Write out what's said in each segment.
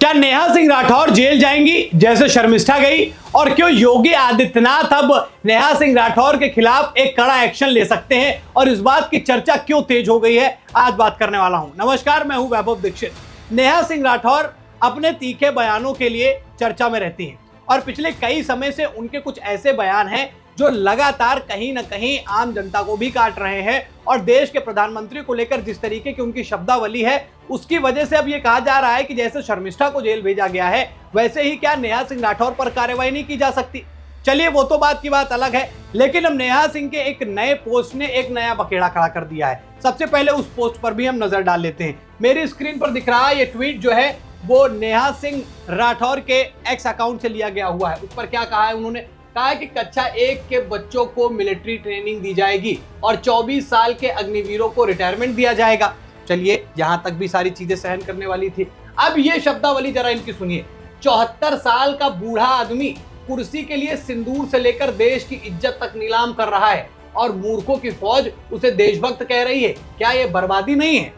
क्या नेहा सिंह राठौर जेल जाएंगी जैसे शर्मिष्ठा गई? और क्यों योगी आदित्यनाथ अब नेहा सिंह राठौर के खिलाफ एक कड़ा एक्शन ले सकते हैं और इस बात की चर्चा क्यों तेज हो गई है, आज बात करने वाला हूं। नमस्कार, मैं हूं वैभव दीक्षित। नेहा सिंह राठौर अपने तीखे बयानों के लिए चर्चा में रहती हैं और पिछले कई समय से उनके कुछ ऐसे बयान हैं जो लगातार कहीं ना कहीं आम जनता को भी काट रहे हैं और देश के प्रधानमंत्री को लेकर जिस तरीके की उनकी शब्दावली है उसकी वजह से अब ये कहा जा रहा है कि जैसे शर्मिष्ठा को जेल भेजा गया है वैसे ही क्या नेहा सिंह राठौर पर कार्रवाई नहीं की जा सकती। चलिए वो तो बात की बात अलग है, लेकिन अब नेहा सिंह के एक नए पोस्ट ने एक नया बखेड़ा खड़ा कर दिया है। सबसे पहले उस पोस्ट पर भी हम नजर डाल लेते हैं। मेरी स्क्रीन पर दिख रहा है ये ट्वीट जो है वो नेहा सिंह राठौर के एक्स अकाउंट से लिया गया हुआ है। उस पर क्या कहा है उन्होंने? कहा है कि कक्षा 1 के बच्चों को मिलिट्री ट्रेनिंग दी जाएगी और 24 साल के अग्निवीरों को रिटायरमेंट दिया जाएगा। चलिए, यहां तक भी सारी चीजें सहन करने वाली थी। अब ये शब्दावली जरा इनकी सुनिए। 74 साल का बूढ़ा आदमी कुर्सी के लिए सिंदूर से लेकर देश की इज्जत तक नीलाम कर रहा है और मूर्खों की फौज उसे देशभक्त कह रही है। क्या ये बर्बादी नहीं है?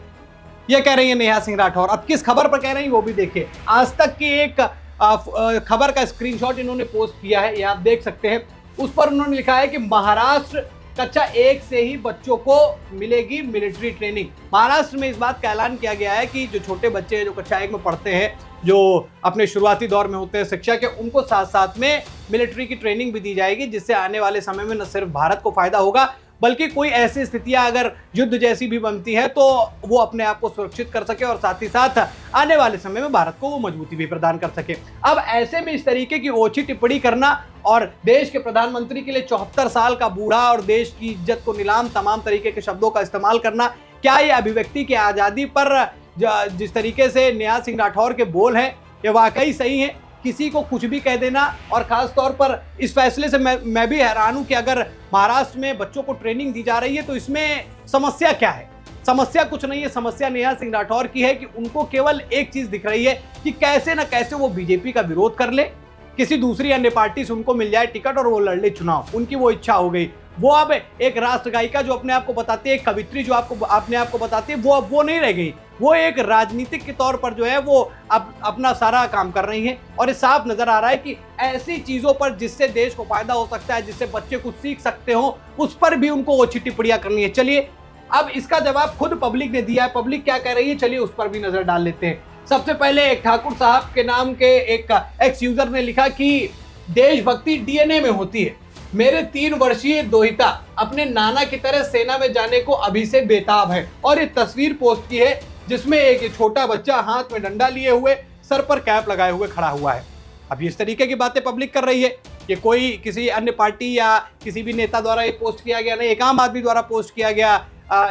ये कह रही है नेहा सिंह राठौर। अब किस खबर पर कह रही है वो भी देखिए। आज तक की एक खबर का स्क्रीनशॉट इन्होंने पोस्ट किया है, ये आप देख सकते हैं। उस पर उन्होंने लिखा है कि महाराष्ट्र कक्षा 1 से ही बच्चों को मिलेगी मिलिट्री ट्रेनिंग। महाराष्ट्र में इस बात का ऐलान किया गया है कि जो छोटे बच्चे जो कक्षा 1 में पढ़ते हैं, जो अपने शुरुआती दौर में होते हैं शिक्षा के, उनको साथ साथ में मिलिट्री की ट्रेनिंग भी दी जाएगी, जिससे आने वाले समय में न सिर्फ भारत को फायदा होगा बल्कि कोई ऐसी स्थितियां अगर युद्ध जैसी भी बनती है तो वो अपने आप को सुरक्षित कर सके और साथ ही साथ आने वाले समय में भारत को वो मजबूती भी प्रदान कर सके। अब ऐसे में इस तरीके की ओछी टिप्पणी करना और देश के प्रधानमंत्री के लिए 74 साल का बूढ़ा और देश की इज्जत को नीलाम तमाम तरीके के शब्दों का इस्तेमाल करना, क्या ये अभिव्यक्ति की आज़ादी पर जिस तरीके से नेहा सिंह राठौर के बोल हैं ये वाकई सही है? किसी को कुछ भी कह देना, और खास तौर पर इस फैसले से मैं भी हैरान हूं कि अगर महाराष्ट्र में बच्चों को ट्रेनिंग दी जा रही है तो इसमें समस्या क्या है? समस्या कुछ नहीं है। समस्या नेहा सिंह राठौर की है कि उनको केवल एक चीज दिख रही है कि कैसे ना कैसे वो बीजेपी का विरोध कर ले, किसी दूसरी अन्य पार्टी से उनको मिल जाए टिकट और वो लड़ ले चुनाव। उनकी वो इच्छा हो गई। वो अब एक राष्ट्र गायिका जो अपने आप को बताती है, एक कवित्री जो अपने आप को बताती है, वो अब वो नहीं रह गई। वो एक राजनीतिक के तौर पर जो है वो अब अपना सारा काम कर रही है और ये साफ नजर आ रहा है कि ऐसी चीजों पर जिससे देश को फायदा हो सकता है, जिससे बच्चे कुछ सीख सकते हो, उस पर भी उनको ओछी टिप्पणियां करनी है। चलिए, अब इसका जवाब खुद पब्लिक ने दिया है। पब्लिक क्या कह रही है, चलिए उस पर भी नजर डाल लेते हैं। सबसे पहले एक ठाकुर साहब के नाम के एक एक्स यूजर ने लिखा कि देशभक्ति डीएनए में होती है। मेरे 3 वर्षीय दोहिता अपने नाना की तरह सेना में जाने को अभी से बेताब है। और ये तस्वीर पोस्ट की है जिसमें एक छोटा बच्चा हाथ में डंडा लिए हुए, सर पर कैप लगाए हुए खड़ा हुआ है। अब इस तरीके की बातें पब्लिक कर रही है। ये कोई किसी अन्य पार्टी या किसी भी नेता द्वारा ये पोस्ट किया गया नहीं, एक आम आदमी द्वारा पोस्ट किया गया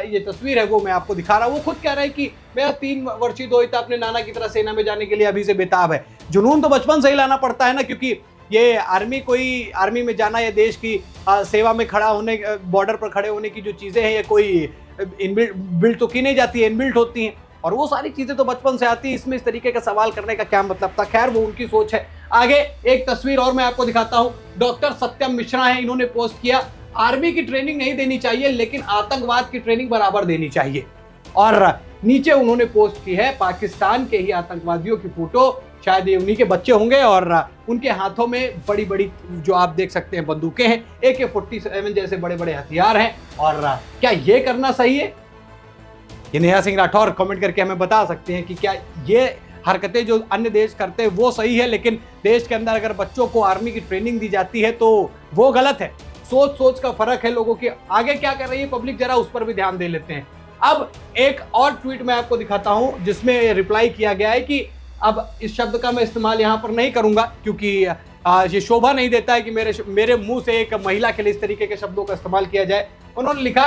ये तस्वीर है, वो मैं आपको दिखा रहा हूँ। वो खुद कह रहा है कि मेरा 3 वर्षीय दोहिता अपने नाना की तरह सेना में जाने के लिए अभी से बेताब है। जुनून तो बचपन से ही लाना पड़ता है ना, क्योंकि ये आर्मी में जाना या देश की सेवा में खड़ा होने, बॉर्डर पर खड़े होने की जो चीज़ें हैं ये कोई बिल्ड तो की नहीं जाती है, इनबिल्ट होती हैं और वो सारी चीज़ें तो बचपन से आती है। इसमें इस तरीके का सवाल करने का क्या मतलब था? खैर, वो उनकी सोच है। आगे एक तस्वीर और मैं आपको दिखाता हूँ। डॉक्टर सत्यम मिश्रा है, इन्होंने पोस्ट किया, आर्मी की ट्रेनिंग नहीं देनी चाहिए लेकिन आतंकवाद की ट्रेनिंग बराबर देनी चाहिए। और नीचे उन्होंने पोस्ट की है पाकिस्तान के ही आतंकवादियों की फोटो, शायद ये उन्हीं के बच्चे होंगे और उनके हाथों में बड़ी बड़ी जो आप देख सकते हैं बंदूकें हैं, AK-47 जैसे बड़े बड़े हथियार हैं। और क्या ये करना सही है? ये नेहा सिंह राठौर कमेंट करके हमें बता सकते हैं कि क्या ये हरकतें जो अन्य देश करते हैं वो सही है, लेकिन देश के अंदर अगर बच्चों को आर्मी की ट्रेनिंग दी जाती है तो वो गलत है। सोच का फर्क है लोगों की। आगे क्या कर रही है पब्लिक, जरा उस पर भी ध्यान दे लेते हैं। अब एक और ट्वीट मैं आपको दिखाता हूं जिसमें रिप्लाई किया गया है कि अब इस शब्द का मैं इस्तेमाल यहां पर नहीं करूंगा क्योंकि ये शोभा नहीं देता है कि मेरे मुंह से एक महिला के लिए इस तरीके के शब्दों का इस्तेमाल किया जाए। उन्होंने लिखा ...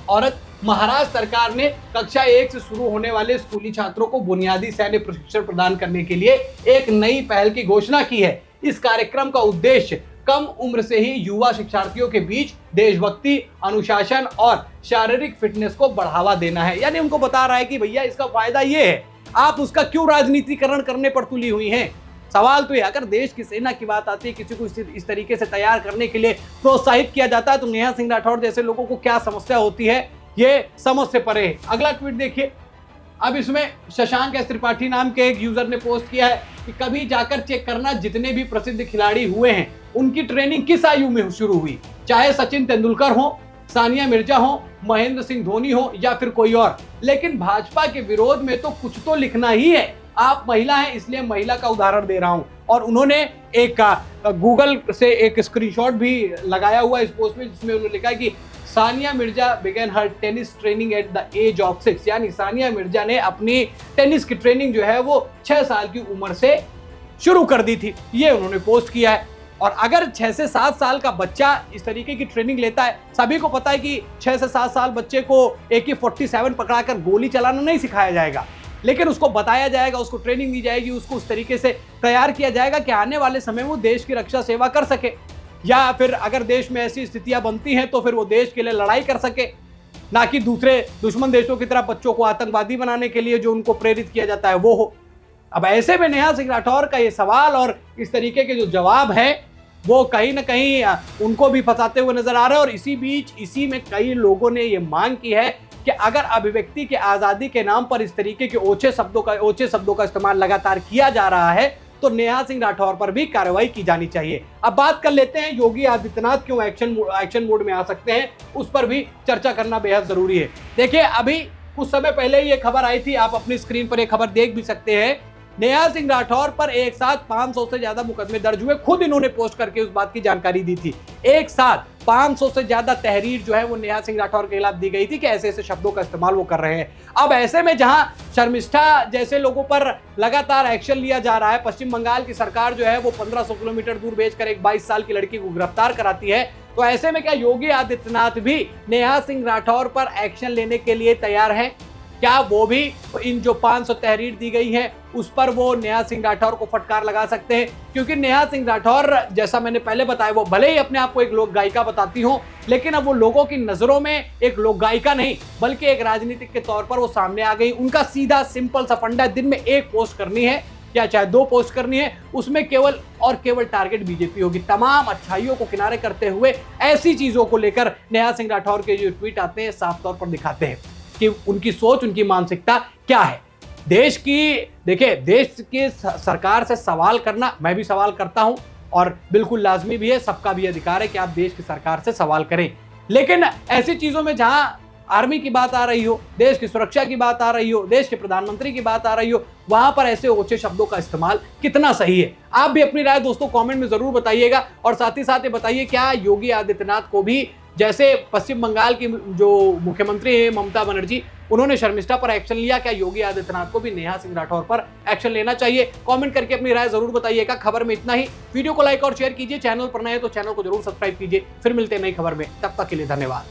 औरत, महाराष्ट्र सरकार ने कक्षा 1 से शुरू होने वाले स्कूली छात्रों को बुनियादी सैन्य प्रशिक्षण प्रदान करने के लिए एक नई पहल की घोषणा की है। इस कार्यक्रम का उद्देश्य कम उम्र से ही युवा शिक्षार्थियों के बीच देशभक्ति, अनुशासन और शारीरिक फिटनेस को बढ़ावा देना है। यानी उनको बता रहा है कि भैया इसका फायदा ये है, आप उसका क्यों राजनीतिकरण करने पर तुली हुई हैं? सवाल तो ये, अगर देश की सेना की बात आती है, किसी को इस तरीके से तैयार करने के लिए प्रोत्साहित किया जाता है तो नेहा सिंह राठौर जैसे लोगों को क्या समस्या होती है ये समझ से परे है। अगला ट्वीट देखिए। अब इसमें शशांक एस त्रिपाठी नाम के एक यूजर ने पोस्ट किया है कि कभी जाकर चेक करना जितने भी प्रसिद्ध खिलाड़ी हुए हैं उनकी ट्रेनिंग किस आयु में शुरू हुई, चाहे सचिन तेंदुलकर हो, सानिया मिर्जा हो, महेंद्र सिंह धोनी हो या फिर कोई और। लेकिन भाजपा के विरोध में तो कुछ तो लिखना ही है। आप महिला हैं इसलिए महिला का उदाहरण दे रहा हूं। और उन्होंने एक गूगल से एक स्क्रीनशॉट भी लगाया हुआ इस पोस्ट में, जिसमें उन्होंने लिखा है कि Sania Mirza began her tennis training at the age of 6, यानी सानिया मिर्जा ने अपनी टेनिस की ट्रेनिंग जो है वो 6 साल की उम्र से शुरू कर दी थी। ये उन्होंने पोस्ट किया है। और अगर 6 से 7 साल का बच्चा इस तरीके की ट्रेनिंग लेता है, सभी को पता है कि 6 से 7 साल बच्चे को AK-47 पकड़ाकर गोली चलाना नहीं सिखाया जाएगा, लेकिन उसको बताया जाएगा, उसको ट्रेनिंग दी जाएगी, उसको उस तरीके से तैयार किया जाएगा कि आने वाले समय में वो देश की रक्षा सेवा कर सके, या फिर अगर देश में ऐसी स्थितियां बनती हैं तो फिर वो देश के लिए लड़ाई कर सके, ना कि दूसरे दुश्मन देशों की तरह बच्चों को आतंकवादी बनाने के लिए जो उनको प्रेरित किया जाता है वो हो। अब ऐसे में नेहा सिंह राठौर का ये सवाल और इस तरीके के जो जवाब है वो कहीं ना कहीं उनको भी फंसाते हुए नजर आ रहे हैं। और इसी बीच इसी में कई लोगों ने ये मांग की है कि अगर अभिव्यक्ति के आजादी के नाम पर इस तरीके के ओछे शब्दों का इस्तेमाल लगातार किया जा रहा है तो नेहा सिंह राठौर पर भी कार्रवाई की जानी चाहिए। अब बात कर लेते हैं योगी आदित्यनाथ क्यों एक्शन मोड में आ सकते हैं, उस पर भी चर्चा करना बेहद जरूरी है। देखिए, अभी कुछ समय पहले ये खबर आई थी, आप अपनी स्क्रीन पर ये खबर देख भी सकते हैं। नेहा सिंह राठौर पर एक साथ 500 से ज्यादा मुकदमे दर्ज हुए, खुद इन्होंने पोस्ट करके उस बात की जानकारी दी थी। एक साथ 500 से ज्यादा तहरीर जो है वो नेहा सिंह राठौर के खिलाफ दी गई थी कि ऐसे ऐसे शब्दों का इस्तेमाल वो कर रहे हैं। अब ऐसे में जहां शर्मिष्ठा जैसे लोगों पर लगातार एक्शन लिया जा रहा है, पश्चिम बंगाल की सरकार जो है वो 1500 किलोमीटर दूर भेजकर एक 22 साल की लड़की को गिरफ्तार कराती है, तो ऐसे में क्या योगी आदित्यनाथ भी नेहा सिंह राठौर पर एक्शन लेने के लिए तैयार है? क्या वो भी इन जो 500 तहरीर दी गई है उस पर वो नेहा सिंह राठौर को फटकार लगा सकते हैं? क्योंकि नेहा सिंह राठौर, जैसा मैंने पहले बताया, वो भले ही अपने आप को एक लोक गायिका बताती हो, लेकिन अब वो लोगों की नजरों में एक लोक गायिका नहीं बल्कि एक राजनीतिक के तौर पर वो सामने आ गई। उनका सीधा सिंपल सा फंडा, दिन में एक पोस्ट करनी है या चाहे 2 पोस्ट करनी है, उसमें केवल और केवल टारगेट बीजेपी होगी। तमाम अच्छाइयों को किनारे करते हुए ऐसी चीजों को लेकर नेहा सिंह राठौर के जो ट्वीट आते हैं साफ तौर पर दिखाते हैं कि उनकी सोच, उनकी मानसिकता क्या है। देश की सरकार से सवाल करना, मैं भी सवाल करता हूं और बिल्कुल लाजमी भी है, सबका भी अधिकार है कि आप देश की सरकार से सवाल करें। लेकिन ऐसी चीजों में जहां आर्मी की बात आ रही हो, देश की सुरक्षा की बात आ रही हो, देश के प्रधानमंत्री की बात आ रही हो, वहां पर ऐसे ऊंचे शब्दों का इस्तेमाल कितना सही है? आप भी अपनी राय दोस्तों कमेंट में जरूर बताइएगा। और साथ ही साथ ये बताइए, क्या योगी आदित्यनाथ को भी, जैसे पश्चिम बंगाल की जो मुख्यमंत्री है ममता बनर्जी, उन्होंने शर्मिष्ठा पर एक्शन लिया, क्या योगी आदित्यनाथ को भी नेहा सिंह राठौर पर एक्शन लेना चाहिए? कमेंट करके अपनी राय जरूर बताइएगा। खबर में इतना ही। वीडियो को लाइक और शेयर कीजिए, चैनल पर नए हैं तो चैनल को जरूर सब्सक्राइब कीजिए। फिर मिलते हैं नई खबर में, तब तक के लिए धन्यवाद।